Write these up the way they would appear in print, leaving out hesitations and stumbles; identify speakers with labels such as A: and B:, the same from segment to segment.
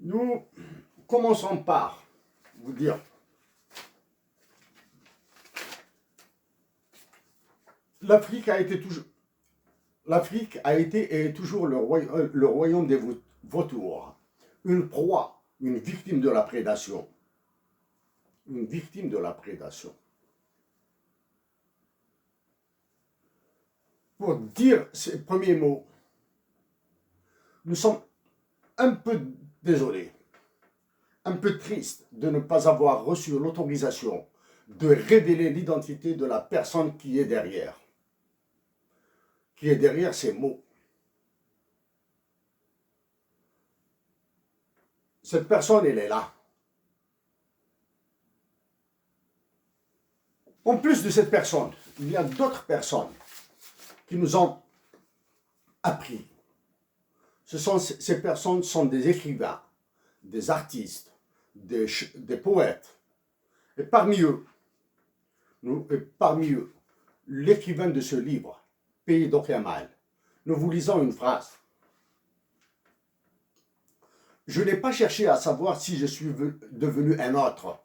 A: Nous commençons par vous dire l'Afrique a été toujours et est toujours le royaume des vautours, une proie, une victime de la prédation. Une victime de la prédation. Pour dire ces premiers mots, nous sommes un peu désolés, un peu tristes de ne pas avoir reçu l'autorisation de révéler l'identité de la personne qui est derrière ces mots. Cette personne, elle est là. En plus de cette personne, il y a d'autres personnes qui nous ont appris. Ces personnes sont des écrivains, des artistes, des poètes. Et parmi eux, l'écrivain de ce livre, Pays d'Okyamal, nous vous lisons une phrase. Je n'ai pas cherché à savoir si je suis devenu un autre.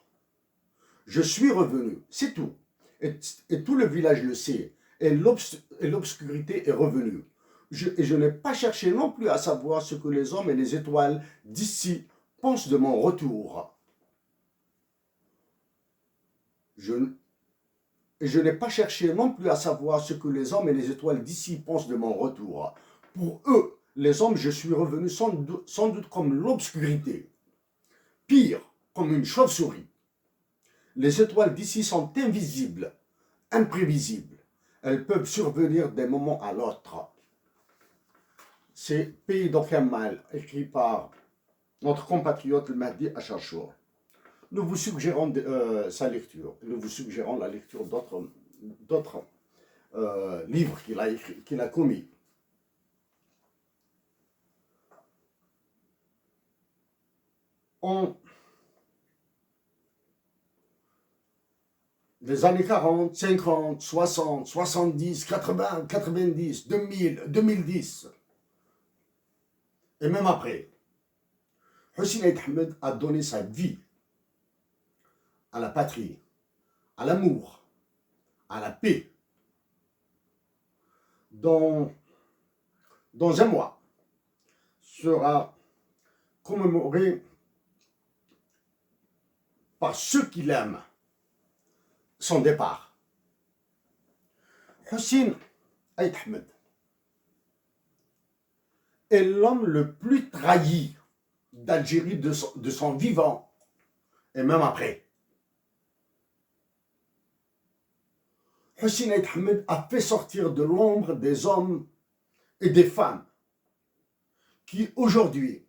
A: Je suis revenu, c'est tout. Et tout le village le sait. Et l'obscurité est revenue. Et je n'ai pas cherché non plus à savoir ce que les hommes et les étoiles d'ici pensent de mon retour. Et je n'ai pas cherché non plus à savoir ce que les hommes et les étoiles d'ici pensent de mon retour. Pour eux, les hommes, je suis revenu sans doute comme l'obscurité. Pire, comme une chauve-souris. Les étoiles d'ici sont invisibles, imprévisibles. Elles peuvent survenir d'un moment à l'autre. C'est Pays d'Okyamal, écrit par notre compatriote le Mahdi Acharchour. Nous vous suggérons sa lecture. Nous vous suggérons la lecture d'autres livres qu'il a commis. En les années 40, 50, 60, 70, 80, 90, 2000, 2010, et même après, Hussein Aït Ahmed a donné sa vie à la patrie, à l'amour, à la paix. Dans un mois, sera commémoré par ceux qui l'aiment son départ. Hussein Aït Ahmed est l'homme le plus trahi d'Algérie de son vivant et même après. Hussein Aït Ahmed a fait sortir de l'ombre des hommes et des femmes qui aujourd'hui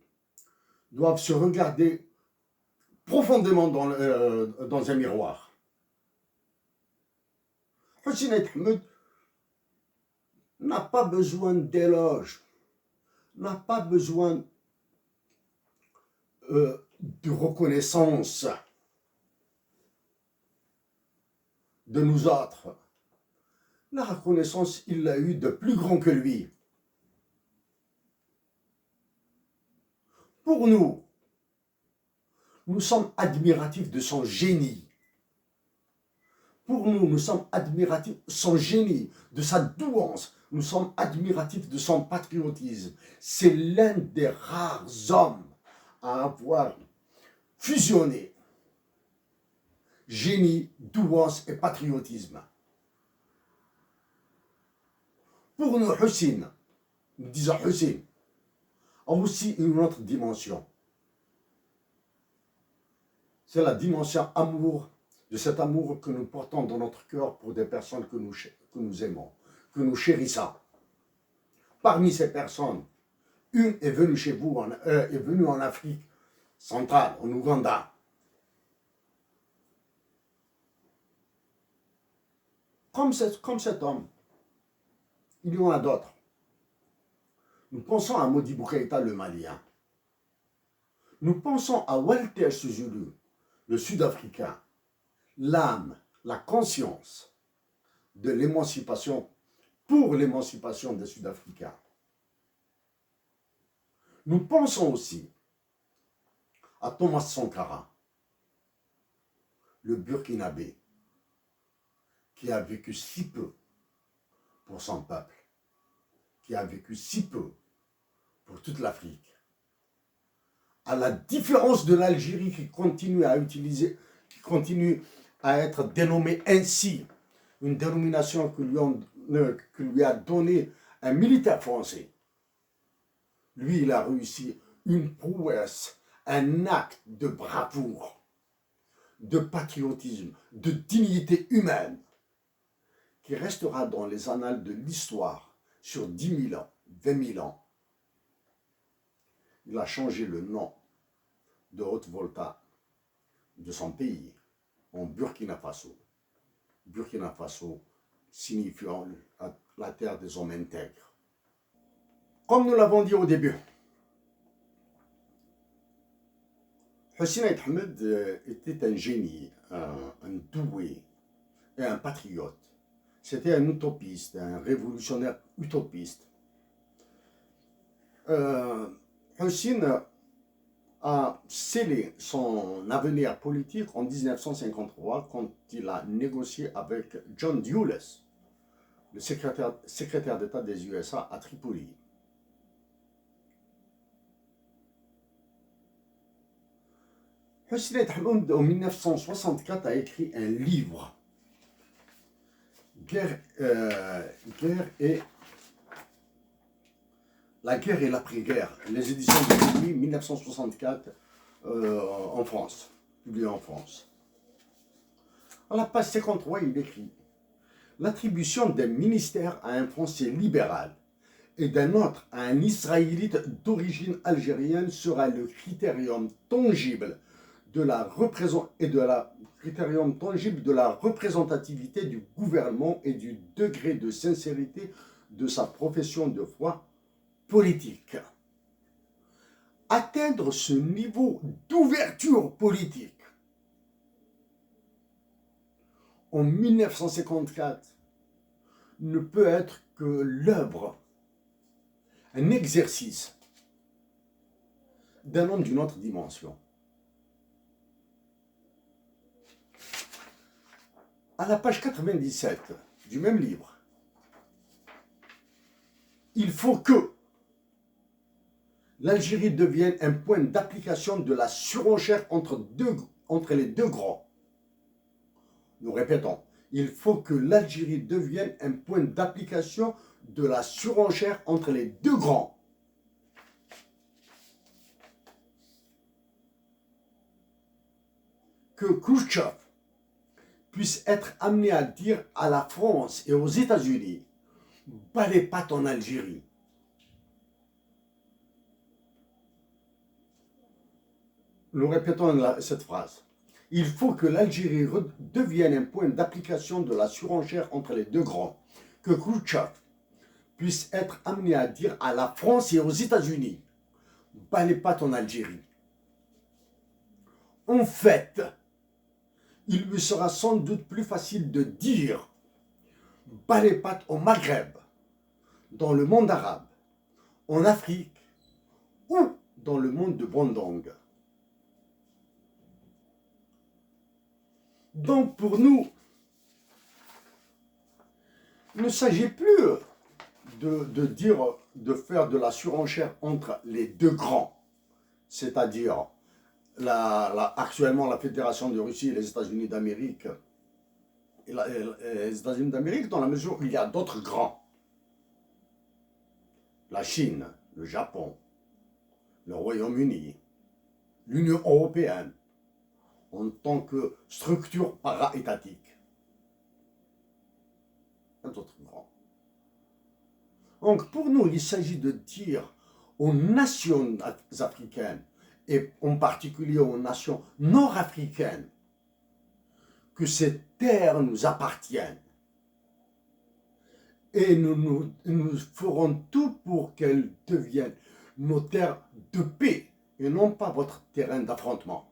A: doivent se regarder profondément dans un miroir. Hussein Aït Ahmed n'a pas besoin d'éloges, n'a pas besoin de reconnaissance de nous autres. La reconnaissance, il l'a eu de plus grand que lui. Pour nous, nous sommes admiratifs de son génie. Pour nous, nous sommes admiratifs de son génie, de sa douance. Nous sommes admiratifs de son patriotisme. C'est l'un des rares hommes à avoir fusionné génie, douance et patriotisme. Pour nous, Hussein, nous disons Hussein, a aussi une autre dimension. C'est la dimension amour, de cet amour que nous portons dans notre cœur pour des personnes que nous aimons, que nous chérissons. Parmi ces personnes, une est venue chez vous, est venue en Afrique centrale, en Ouganda. Comme cet homme, il y en a d'autres. Nous pensons à Modibo Keïta, le Malien. Nous pensons à Walter Sisulu, le Sud-Africain. L'âme, la conscience de l'émancipation, pour l'émancipation des Sud-Africains. Nous pensons aussi à Thomas Sankara, le Burkinabé, qui a vécu si peu pour son peuple, qui a vécu si peu pour toute l'Afrique, à la différence de l'Algérie qui continue à être dénommée ainsi, une dénomination que lui a donnée un militaire français. Lui, il a réussi une prouesse, un acte de bravoure, de patriotisme, de dignité humaine, qui restera dans les annales de l'histoire sur 10 000 ans, 20 000 ans. Il a changé le nom de Haute-Volta de son pays en Burkina Faso. Burkina Faso signifiant la terre des hommes intègres. Comme nous l'avons dit au début, Hussein Ait Ahmed était un génie, un doué et un patriote. C'était un utopiste, un révolutionnaire utopiste. Hussein a scellé son avenir politique en 1953 quand il a négocié avec John Dulles, le secrétaire d'État des USA à Tripoli. Hussein Ait Ahmed en 1964 a écrit un livre, La guerre et l'après-guerre, les éditions de Tripoli 1964 en France, publié en France. À la page 53, il écrit « L'attribution d'un ministère à un Français libéral et d'un autre à un Israélite d'origine algérienne sera le critérium tangible de la représentativité du gouvernement et du degré de sincérité de sa profession de foi politique. » Atteindre ce niveau d'ouverture politique en 1954 ne peut être que l'œuvre, un exercice d'un homme d'une autre dimension. À la page 97 du même livre, il faut que l'Algérie devienne un point d'application de la surenchère entre les deux grands. Nous répétons, il faut que l'Algérie devienne un point d'application de la surenchère entre les deux grands. Que Khrouchtchev puisse être amené à dire à la France et aux États-Unis « Bats les pattes en Algérie ». Nous répétons cette phrase. Il faut que l'Algérie devienne un point d'application de la surenchère entre les deux grands. Que Khrouchtchev puisse être amené à dire à la France et aux États-Unis « Bats les pattes en Algérie ». En fait, il lui sera sans doute plus facile de dire « Bats les pattes au Maghreb », dans le monde arabe, en Afrique ou dans le monde de Bandung. Donc pour nous, il ne s'agit plus de faire de la surenchère entre les deux grands, c'est-à-dire actuellement la Fédération de Russie et les États-Unis d'Amérique, les États-Unis d'Amérique dans la mesure où il y a d'autres grands. La Chine, le Japon, le Royaume-Uni, l'Union européenne, en tant que structure para-étatique. Un autre grand. Donc pour nous, il s'agit de dire aux nations africaines, et en particulier aux nations nord-africaines, que ces terres nous appartiennent. Et nous ferons tout pour qu'elles deviennent nos terres de paix, et non pas votre terrain d'affrontement.